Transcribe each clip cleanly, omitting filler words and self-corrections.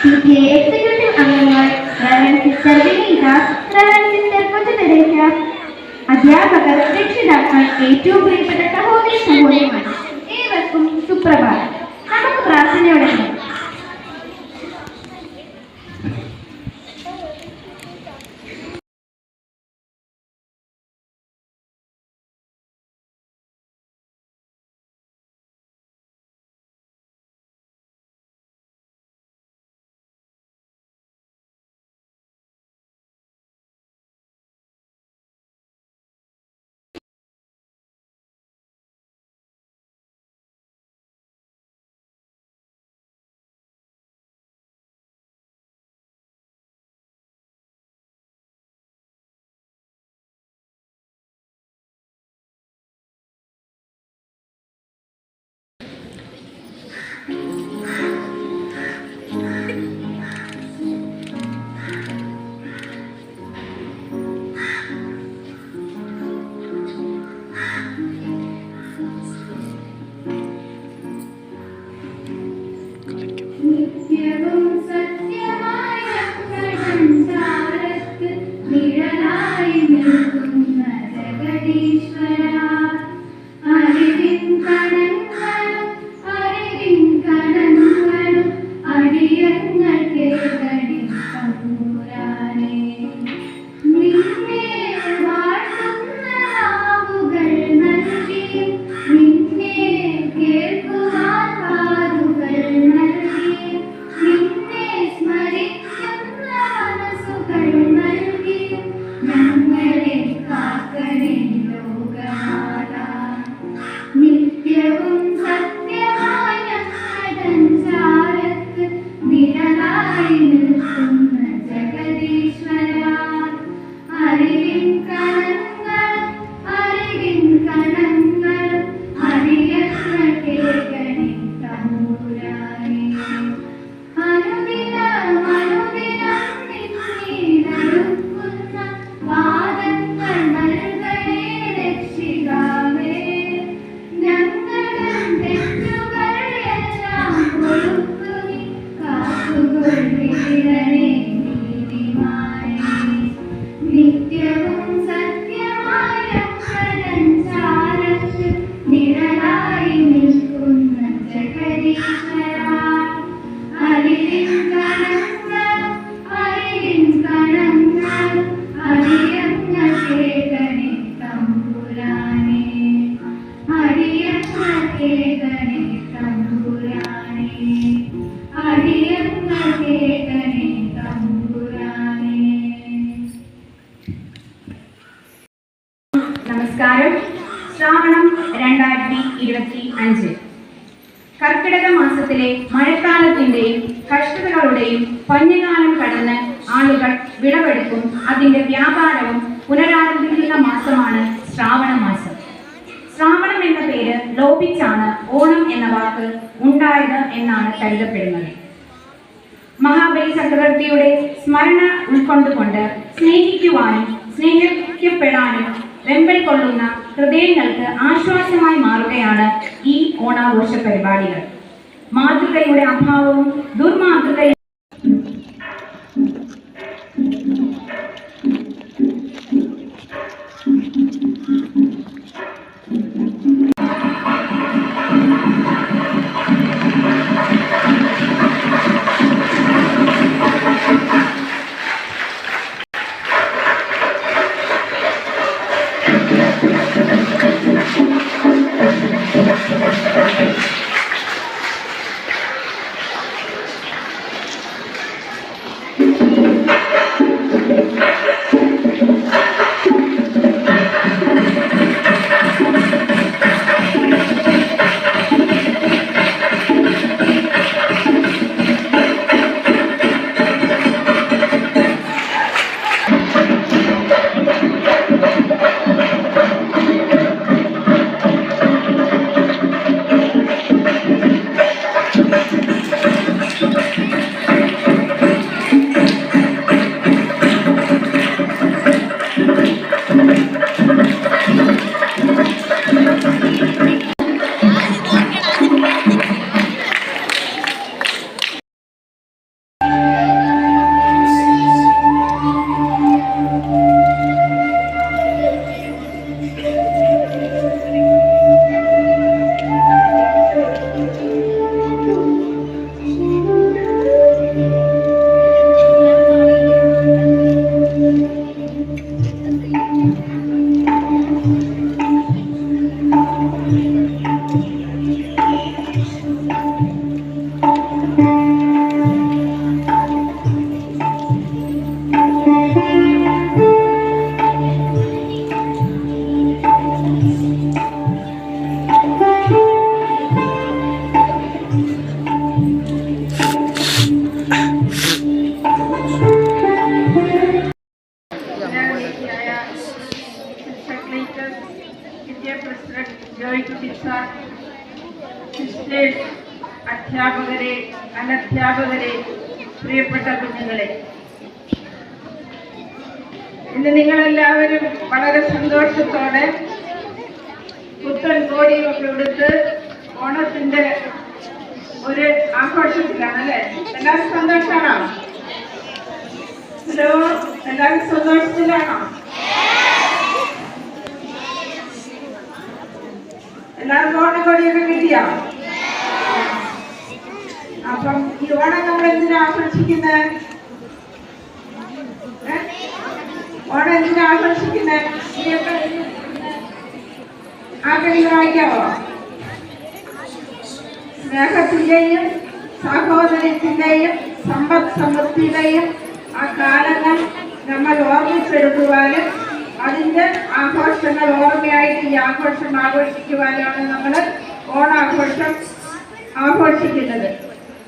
PTA executive അംഗങ്ങൾ reverend sister വിനീത, reverend sister കൊച്ചുതെരേസ, അധ്യാപകർ, രക്ഷിതാക്കൾ, ഏറ്റവും പ്രിയപ്പെട്ട സഹോദരി സഹോദരിമാർ, ഏവർക്കും സുപ്രഭാതം. നമുക്ക് പ്രാർത്ഥനയോടെ നമസ്കാരം. ശ്രാവണം 2025 കർക്കിടക മാസത്തിലെ മഴക്കാലത്തിന്റെയും കഷ്ടതകളുടെയും പഞ്ഞകാലം കടന്ന് ആളുകൾ വിളവെടുപ്പും അതിന്റെ വ്യാപാരവും പുനരാരംഭിക്കുന്ന മാസമാണ് ശ്രാവണ മാസം. ശ്രാവണം എന്ന പേര് ലോപിച്ചാണ് ഓണം എന്ന വാക്ക് ഉണ്ടായത് എന്നാണ് കരുതപ്പെടുന്നത്. മഹാബലി ചക്രവർത്തിയുടെ സ്മരണ ഉൾക്കൊണ്ടുകൊണ്ട് സ്നേഹിക്കുവാനും സ്നേഹിക്കപ്പെടാനും വെമ്പൽ കൊള്ളുന്ന ഹൃദയങ്ങൾക്ക് ആശ്വാസമായി മാറുകയാണ് ഈ ഓണാഘോഷ പരിപാടികൾ. മാതൃകയുടെ അഭാവവും ദുർമാതൃകയും PTA president Joykutty sir, sisters, അധ്യാപകരെ, അനധ്യാപകരെ, പ്രിയപ്പെട്ട കുഞ്ഞുങ്ങളെ, ഇന്ന് നിങ്ങളെല്ലാവരും വളരെ സന്തോഷത്തോടെ പുത്തൻ കോടിയൊക്കെ എടുത്ത് ഓണത്തിന്റെ ഒരു ആഘോഷത്തിലാണ് അല്ലേ? എല്ലാവരും സന്തോഷമാണോ? ഹലോ, എല്ലാവരും സന്തോഷത്തിലാണോ? എല്ലാവർക്കും ഓണക്കോടിയൊക്കെ കിട്ടിയോ? അപ്പം ഈ ഓണം നമ്മൾ എന്തിനാ ആഘോഷിക്കുന്നത്? ഓണം എന്തിനാ ആഘോഷിക്കുന്നത്? ആർക്കെങ്കിലും വായിക്കാവോ? സ്നേഹത്തിന്റെയും സഹോദര്യത്തിന്റെയും സമ്പദ് സമൃദ്ധിയുടെയും ആ കാലങ്ങൾ നമ്മൾ ഓർമ്മിച്ചെടുക്കുവാനും അതിന്റെ ആഘോഷങ്ങൾ ഓർമ്മയായിട്ട് ഈ ആഘോഷം ആഘോഷിക്കുവാനാണ് നമ്മൾ ഓണാഘോഷം ആഘോഷിക്കുന്നത്.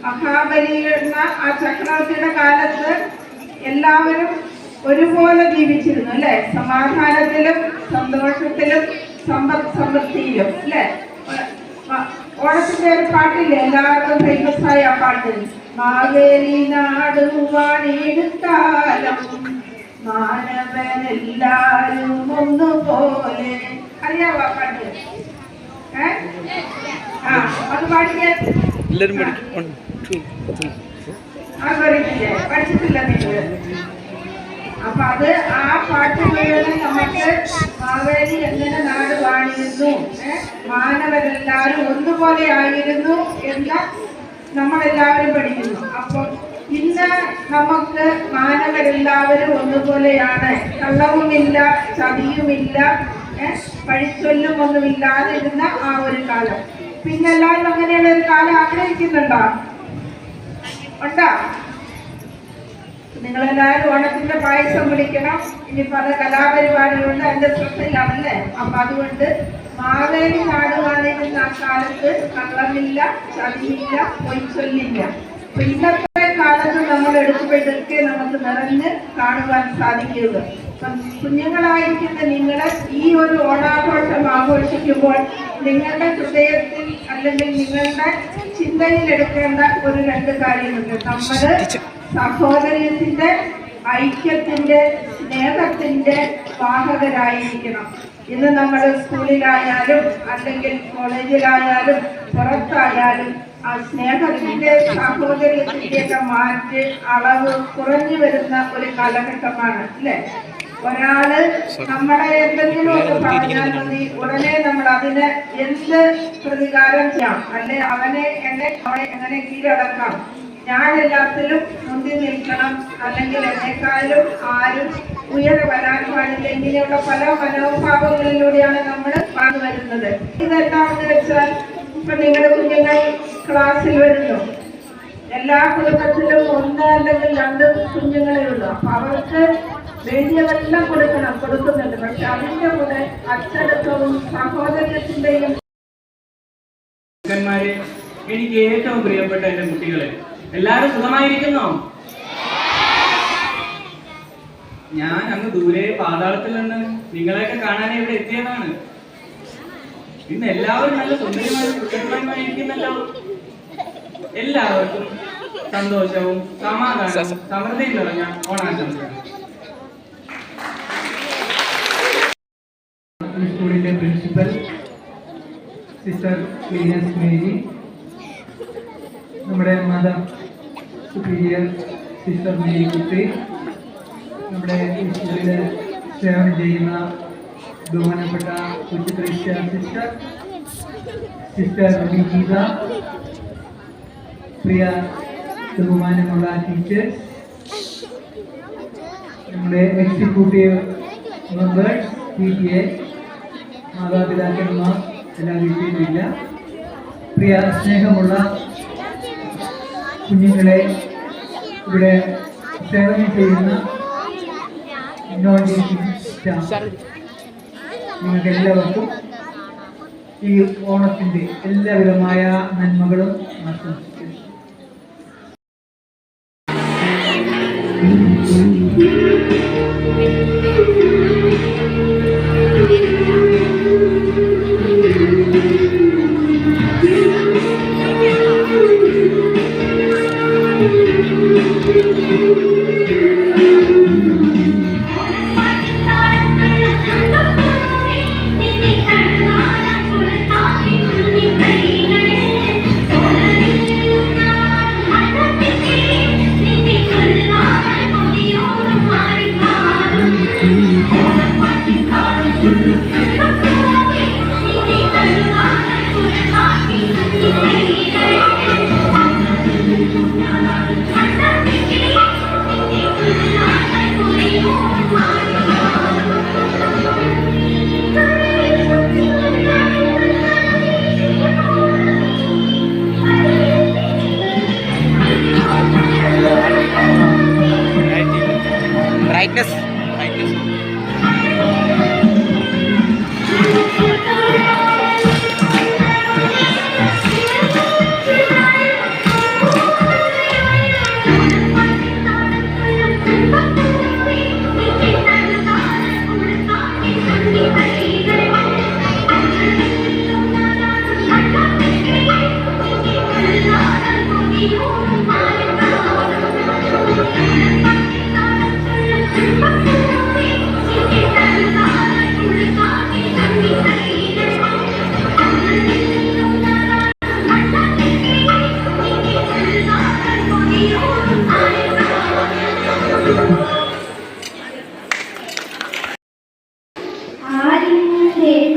മഹാബലി എന്ന ആ ചക്രവർത്തിയുടെ കാലത്ത് എല്ലാവരും ഒരുപോലെ ജീവിച്ചിരുന്നു അല്ലെ? സമാധാനത്തിലും സന്തോഷത്തിലും സമ്പദ് സമൃദ്ധിയിലും അല്ലെ? ഓണത്തിന്റെ ഒരു പാട്ടില്ലേ, എല്ലാവർക്കും ഫേമസ് ആയ ആ പാട്ട്, മാവേലി നാടുവാണിടുക്കാലം മാനവരെല്ലാരും ഒന്നുപോലെ. അറിയാവോ ആ പാട്ട്? അത് പാടിക്കാൻ പഠിച്ചിട്ടില്ല നിങ്ങൾ? അപ്പൊ അത് ആ പാട്ട് മുഴുവൻ നമുക്ക് മാവേലി എങ്ങനെ നാട് വാണിരുന്നു, മാനവരെല്ലാരും ഒന്നുപോലെ ആയിരുന്നു എന്ന് നമ്മളെല്ലാവരും പഠിക്കുന്നു. അപ്പം ഇന്ന് നമുക്ക് മാനവരെല്ലാവരും ഒന്നുപോലെയാണ്. കള്ളവുമില്ല, ചതിയുമില്ല, പഴിച്ചൊല്ലും ഒന്നുമില്ലാതെ ഇരുന്ന ആ ഒരു കാലം. പിന്നെ എല്ലാവരും അങ്ങനെയുള്ള ഒരു കാലം ആഗ്രഹിക്കുന്നുണ്ടോ? ഉണ്ടോ? നിങ്ങളെല്ലാവരും ഓണത്തിന്റെ പായസം വിളിക്കണം. ഇനി പല കലാപരിപാടികളുണ്ട്, അതിന്റെ ശ്രദ്ധയിലാണല്ലേ? അപ്പൊ അതുകൊണ്ട് മാവേലി നാടുവാണിരുന്ന ആ കാലത്ത് കള്ളമില്ല, ചതിയില്ല, പൊയ്ച്ചൊല്ലില്ല. അപ്പൊ ഇന്നത്തെ കാലത്ത് നമ്മൾ എടുക്കുമ്പോഴൊക്കെ നമുക്ക് നിറഞ്ഞ് കാണുവാൻ സാധിക്കുക. അപ്പം കുഞ്ഞുങ്ങളായിരിക്കുന്ന നിങ്ങളെ ഈ ഒരു ഓണാഘോഷം ആഘോഷിക്കുമ്പോൾ നിങ്ങളുടെ ഹൃദയത്തിൽ അല്ലെങ്കിൽ നിങ്ങളുടെ ചിന്തയിൽ എടുക്കേണ്ട ഒരു രണ്ട് കാര്യമുണ്ട്. നമ്മള് സഹോദര്യത്തിന്റെ, ഐക്യത്തിന്റെ, സ്നേഹത്തിന്റെ വാഹകരായിരിക്കണം. ഇന്ന് നമ്മൾ സ്കൂളിലായാലും അല്ലെങ്കിൽ കോളേജിലായാലും പുറത്തായാലും ആ സ്നേഹത്തിന്റെ, സഹോദര്യത്തിന്റെയൊക്കെ മാറ്റ് അളവ് കുറഞ്ഞു വരുന്ന ഒരു കാലഘട്ടമാണ് അല്ലെ? ഒരാള് നമ്മളെ എന്തെങ്കിലും ഒക്കെ പറഞ്ഞാൽ മതി, ഉടനെ നമ്മൾ അതിന് എന്ത് പ്രതികാരം ചെയ്യാം, അല്ലെ അവനെ എങ്ങനെ കീഴടക്കാം, ഞാൻ എല്ലാത്തിലും മുന്തി നിൽക്കണം, അല്ലെങ്കിൽ എന്നെക്കാളും ആരും ഉയരെ വരാൻ പാടില്ല. ഇങ്ങനെയുള്ള പല മനോഭാവങ്ങളിലൂടെയാണ് നമ്മൾ പറഞ്ഞു വരുന്നത്. ഇതെന്താണെന്ന് വെച്ചാൽ, ഇപ്പൊ നിങ്ങളുടെ കുഞ്ഞുങ്ങൾ ക്ലാസ്സിൽ വരുന്നു, എല്ലാ കുടുംബത്തിലും ഒന്ന് അല്ലെങ്കിൽ രണ്ട് കുഞ്ഞുങ്ങളെ ഉള്ളൂ. അപ്പൊ അവർക്ക് വേണ്ടിയതെല്ലാം കൊടുക്കുന്നുണ്ട്. പക്ഷെ അതിന്റെ കൂടെ അച്ചടക്കവും സഹോദര്യത്തിന്റെയും. എനിക്ക് ഏറ്റവും പ്രിയപ്പെട്ട എന്റെ കുട്ടികളെ, എല്ലാവരും സുഖമായിരിക്കുന്നോ? ഞാൻ അങ്ങ് ദൂരെ പാതാളത്തിൽ നിന്ന് നിങ്ങളെയൊക്കെ കാണാൻ ഇവിടെ എത്തിയതാണ്. ഇന്ന് എല്ലാവരും നല്ല സുന്ദരമായിരിക്കുന്നല്ലോ. എല്ലാവർക്കും സന്തോഷവും സമാധാനവും സമൃദ്ധിയും നിറഞ്ഞ ഓണാശംസകൾ. സ്കൂളിന്റെ പ്രിൻസിപ്പൽ സിസ്റ്റർ ക്ലീനസ് മേരി, നമ്മുടെ മദർ സുപ്പീരിയർ സിസ്റ്റർ മേരി കുട്ടി, നമ്മുടെ സ്കൂളിൽ സേവനം ചെയ്യുന്ന ബഹുമാനപ്പെട്ട കൊച്ചു ക്രിസ്ത്യ സിസ്റ്റർ വിഗീത, പ്രിയ ബഹുമാനമുള്ള ടീച്ചേഴ്സ്, നമ്മുടെ എക്സിക്യൂട്ടീവ് മെമ്പേഴ്സ്, PTA, മാതാപിതാക്കന്മാർ, എല്ലാ വീട്ടിലുമില്ല, പ്രിയ സ്നേഹമുള്ള കുഞ്ഞുങ്ങളെ, ഇവിടെ സേവനം ചെയ്യുന്ന നോൺ ടീച്ചിങ് സ്റ്റാഫ്, നിങ്ങൾക്ക് എല്ലാവർക്കും ഈ ഓണത്തിൻ്റെ എല്ലാവിധമായ നന്മകളും ആശംസിക്കുന്നു.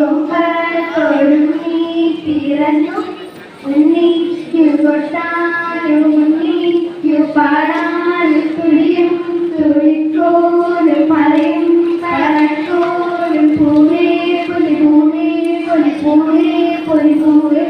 കൊമ്പത്തൊരുങ്ങി പിറന്നു ഉണ്ണിക്കു കൊട്ടാനും ഉണ്ണിക്കു പാടാനും തുടിയും തുടിക്കോലും പറയും പറക്കോലും പൂവേ പൊലി പൂവേ പൊലി പൂവേ പൊലി പൂവേ